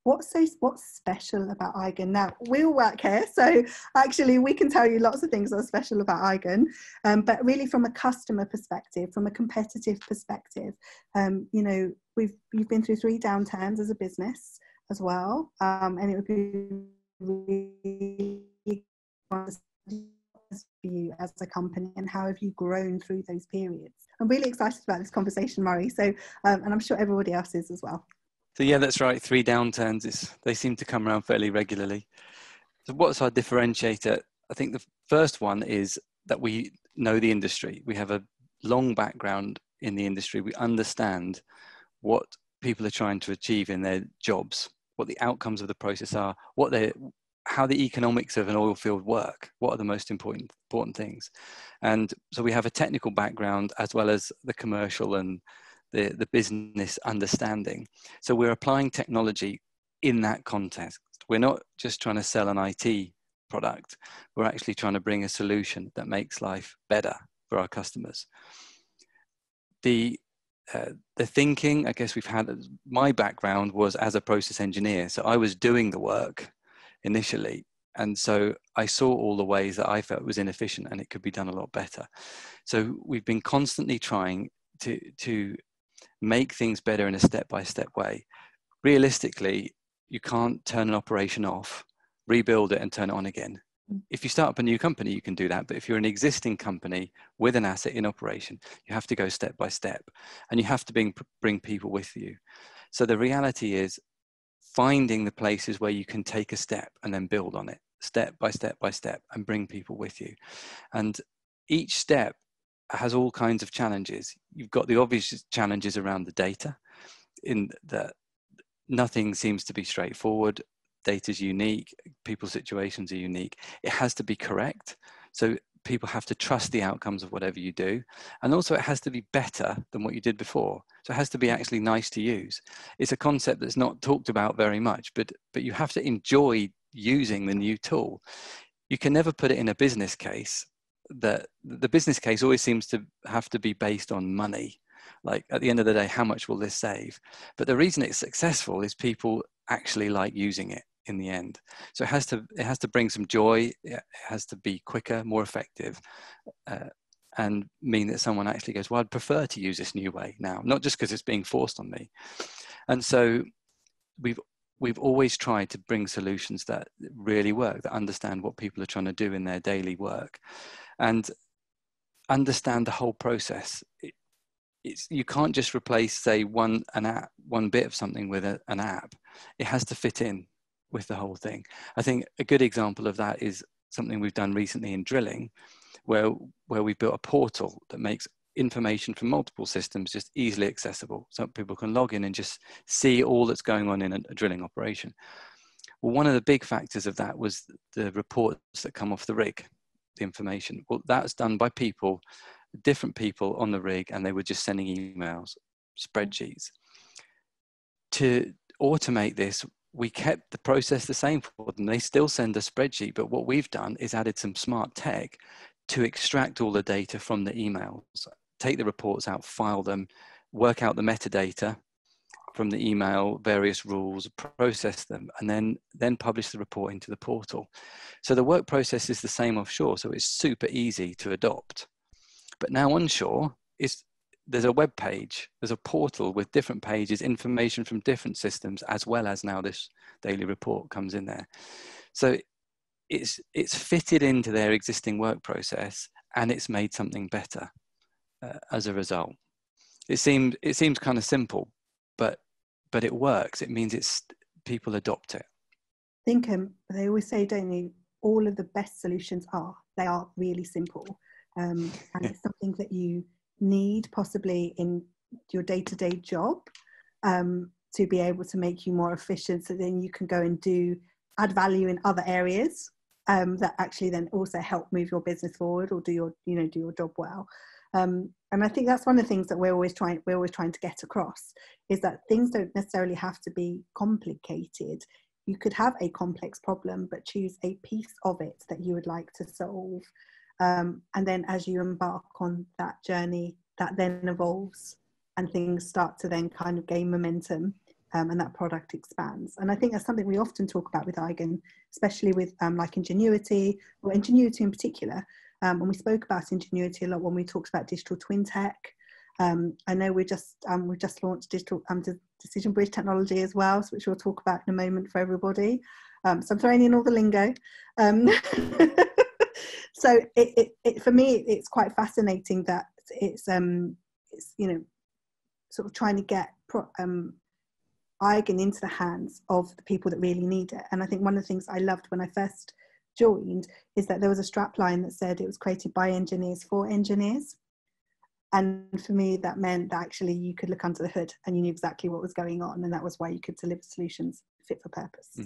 What's special about Eigen? Now, we all work here, so actually we can tell you lots of things that are special about Eigen, but really from a customer perspective, from a competitive perspective, you know, you've been through 3 downturns as a business as well, and it would be really for you as a company, and how have you grown through those periods? I'm really excited about this conversation, Murray, so and I'm sure everybody else is as well. So yeah, that's right. 3 downturns, they seem to come around fairly regularly. So what's our differentiator? I think the first one is that we know the industry. We have a long background in the industry. We understand what people are trying to achieve in their jobs, what the outcomes of the process are, how the economics of an oil field work, what are the most important things. And so we have a technical background as well as the commercial and the business understanding. So we're applying technology in that context. We're not just trying to sell an IT product. We're actually trying to bring a solution that makes life better for our customers. The thinking, I guess we've had, my background was as a process engineer. So I was doing the work initially. And so I saw all the ways that I felt was inefficient and it could be done a lot better. So we've been constantly trying to make things better in a step-by-step way. Realistically, you can't turn an operation off, rebuild it and turn it on again. If you start up a new company, you can do that. But if you're an existing company with an asset in operation, you have to go step by step and you have to bring people with you. So the reality is finding the places where you can take a step and then build on it, step by step by step, and bring people with you. And each step has all kinds of challenges. You've got the obvious challenges around the data, in that nothing seems to be straightforward. Data is unique, people's situations are unique. It has to be correct. So people have to trust the outcomes of whatever you do. And also it has to be better than what you did before. So it has to be actually nice to use. It's a concept that's not talked about very much, but you have to enjoy using the new tool. You can never put it in a business case. That the business case always seems to have to be based on money. Like at the end of the day, how much will this save? But the reason it's successful is people actually like using it in the end. So it has to bring some joy. It has to be quicker, more effective, and mean that someone actually goes, well, I'd prefer to use this new way now, not just because it's being forced on me. And so we've always tried to bring solutions that really work, that understand what people are trying to do in their daily work and understand the whole process. You can't just replace, say, one bit of something with an app. It has to fit in with the whole thing. I think a good example of that is something we've done recently in drilling, where we built a portal that makes information from multiple systems just easily accessible, so people can log in and just see all that's going on in a drilling operation. Well, one of the big factors of that was the reports that come off the rig, the information. Well, that's done by people, different people on the rig, and they were just sending emails, spreadsheets. To automate this, we kept the process the same for them. They still send a spreadsheet, but what we've done is added some smart tech to extract all the data from the emails, take the reports out, file them, work out the metadata from the email, various rules, process them, and then publish the report into the portal. So the work process is the same offshore, so it's super easy to adopt. But now onshore, there's a web page, there's a portal with different pages, information from different systems, as well as now this daily report comes in there. So it's fitted into their existing work process, and it's made something better as a result. It seems kind of simple, but it works. It means people adopt it. I think they always say, don't you, all of the best solutions are really simple. And it's something that you need possibly in your day-to-day job to be able to make you more efficient, so then you can go and add value in other areas that actually then also help move your business forward or do your job well. And I think that's one of the things that we're always trying to get across, is that things don't necessarily have to be complicated. You could have a complex problem, but choose a piece of it that you would like to solve. And then as you embark on that journey, that then evolves and things start to then kind of gain momentum and that product expands. And I think that's something we often talk about with Eigen, especially with like Ingenuity, or Ingenuity in particular. And we spoke about Ingenuity a lot when we talked about digital twin tech. I know we've just launched digital DecisionBridge Technology as well, which we'll talk about in a moment for everybody. So I'm throwing in all the lingo. So it for me, it's quite fascinating that it's you know, sort of trying to get Eigen into the hands of the people that really need it. And I think one of the things I loved when I first joined is that there was a strapline that said it was created by engineers for engineers. And for me, that meant that actually you could look under the hood and you knew exactly what was going on, and that was why you could deliver solutions fit for purpose.